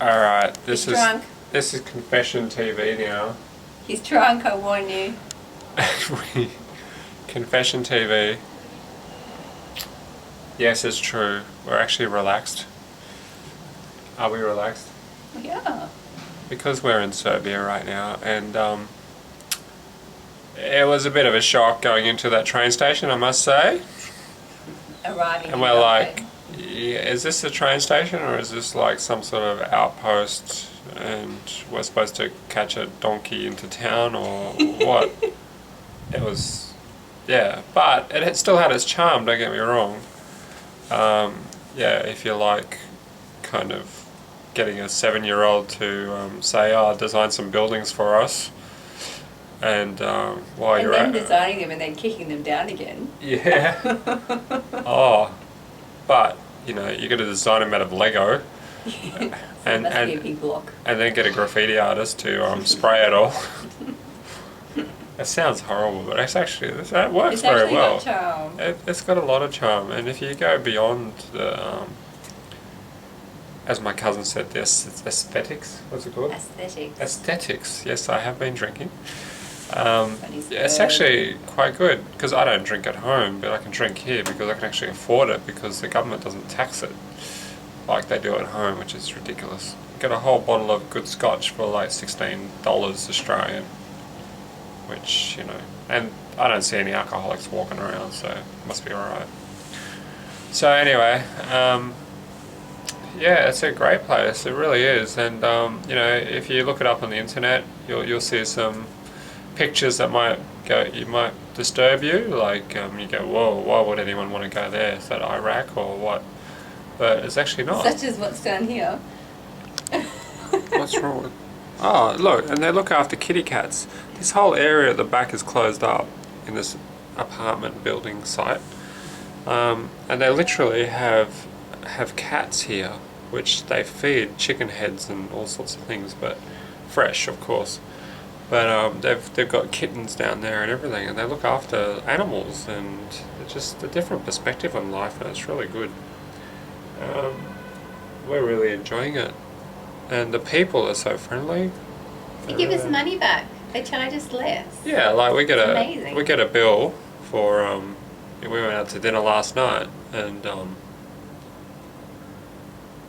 Alright, He's drunk. this is confession TV now. He's drunk, I warn you. Confession TV. Yes, it's true. We're actually relaxed. Are we relaxed? Yeah. Because we're in Serbia right now, and it was a bit of a shock going into that train station, I must say. Arriving And in we're like, Belgrade. yeah, is this a train station or is this like some sort of outpost and we're supposed to catch a donkey into town or what? It was, yeah, but it had still had its charm, don't get me wrong. Yeah, if you like kind of getting a 7-year-old to say, oh, design some buildings for us. And while And you're then at designing them and then kicking them down again. yeah. Oh, but you know you got to design them out of Lego, So and it must be a and big block. and then get a graffiti artist to spray it all. It sounds horrible, but it's actually that works It's very actually well. got charm. It's got a lot of charm, and if you go beyond the, as my cousin said, this aesthetics. What's it called? Aesthetics. Aesthetics. Yes, I have been drinking. Funny Yeah, it's word. actually quite good because I don't drink at home, but I can drink here because I can actually afford it because the government doesn't tax it like they do at home, which is ridiculous. You get a whole bottle of good scotch for like $16 Australian, which, you know, and I don't see any alcoholics walking around, so it must be alright. So anyway, yeah, it's a great place. It really is, and you know, if you look it up on the internet, you'll see some pictures that might disturb you. Like you go, whoa, why would anyone want to go there? Is that Iraq or what? But it's actually not. Such as what's down here. What's wrong with? Oh, look, and they look after kitty cats. This whole area at the back is closed up in this apartment building site, and they literally have cats here, which they feed chicken heads and all sorts of things, but fresh, of course. But they've got kittens down there and everything, and they look after animals, and it's just a different perspective on life, and it's really good. We're really enjoying it, and the people are so friendly. They give us money back. They charge us less. Yeah, like we get amazing. a bill for we went out to dinner last night,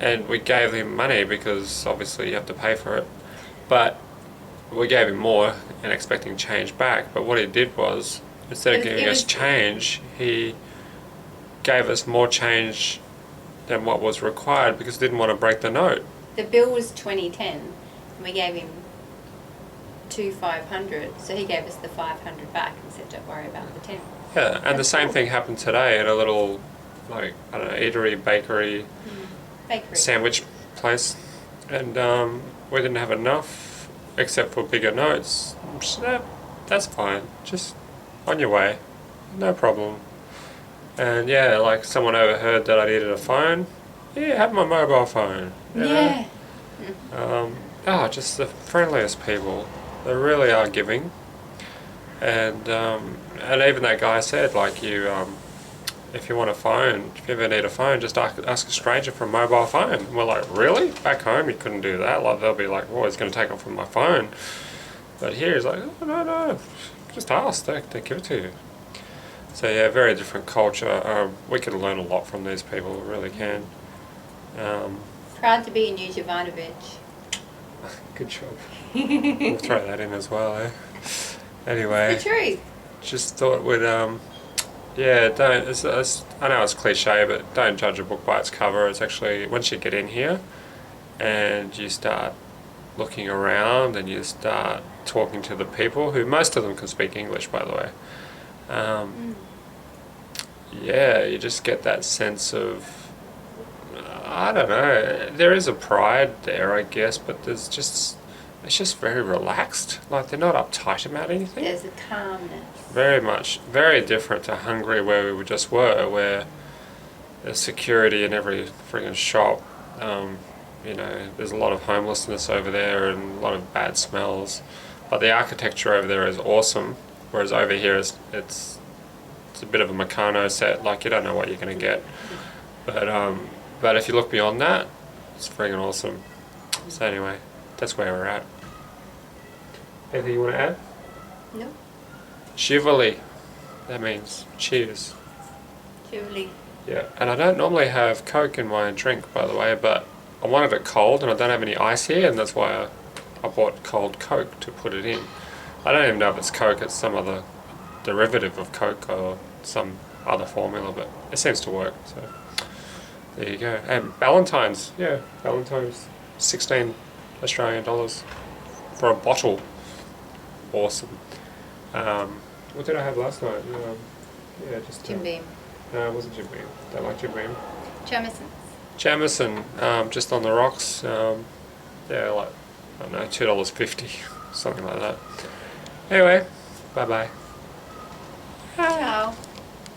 and we gave him money because obviously you have to pay for it, but we gave him more and expecting change back. But what he did was, instead of giving us change, he gave us more change than what was required because he didn't want to break the note. The bill was 2010, and we gave him 500. So he gave us the 500 back and said, "Don't worry about the 10." Yeah, and the same thing happened today at a little, like, I don't know, eatery, bakery, sandwich place, and we didn't have enough except for bigger notes. So that's fine, just on your way, no problem. And yeah, like someone overheard that I needed a phone. Yeah, have my mobile phone. You know? Yeah. Just the friendliest people. They really are giving. And even that guy said, like, if you want a phone, if you ever need a phone, just ask a stranger for a mobile phone. And we're like, really? Back home you couldn't do that. Like, they'll be like, oh, he's going to take it from my phone. But here he's like, oh, no, just ask, they give it to you. So yeah, very different culture. We could learn a lot from these people, we really can. Proud to be a New Jovanovic. Good job. We'll throw that in as well, eh? Anyway. The truth. Just thought we'd, yeah, don't, I know it's cliche, but don't judge a book by its cover. It's actually, once you get in here and you start looking around and you start talking to the people, who most of them can speak English, by the way, yeah, you just get that sense of, I don't know, there is a pride there, I guess, but it's just very relaxed. Like, they're not uptight about anything. There's a calmness. Very different to Hungary, where we just were, where there's security in every friggin' shop. You know, there's a lot of homelessness over there and a lot of bad smells. But the architecture over there is awesome, whereas over here it's a bit of a Meccano set. Like, you don't know what you're going to get. But if you look beyond that, it's friggin' awesome. So anyway, that's where we're at. Anything you want to add? No. Chivali. That means cheers. Surely. Yeah, and I don't normally have Coke in my drink, by the way, but I wanted it cold and I don't have any ice here, and that's why I bought cold Coke to put it in. I don't even know if it's Coke, it's some other derivative of Coke or some other formula, but it seems to work, so there you go. And Valentine's, 16 Australian dollars for a bottle. Awesome. What did I have last night? Just Jim Beam. No, it wasn't Jim Beam. Don't like Jim Beam. Jamison, just on the rocks. Like, I don't know, $2.50, something like that. Anyway, bye bye. Ciao.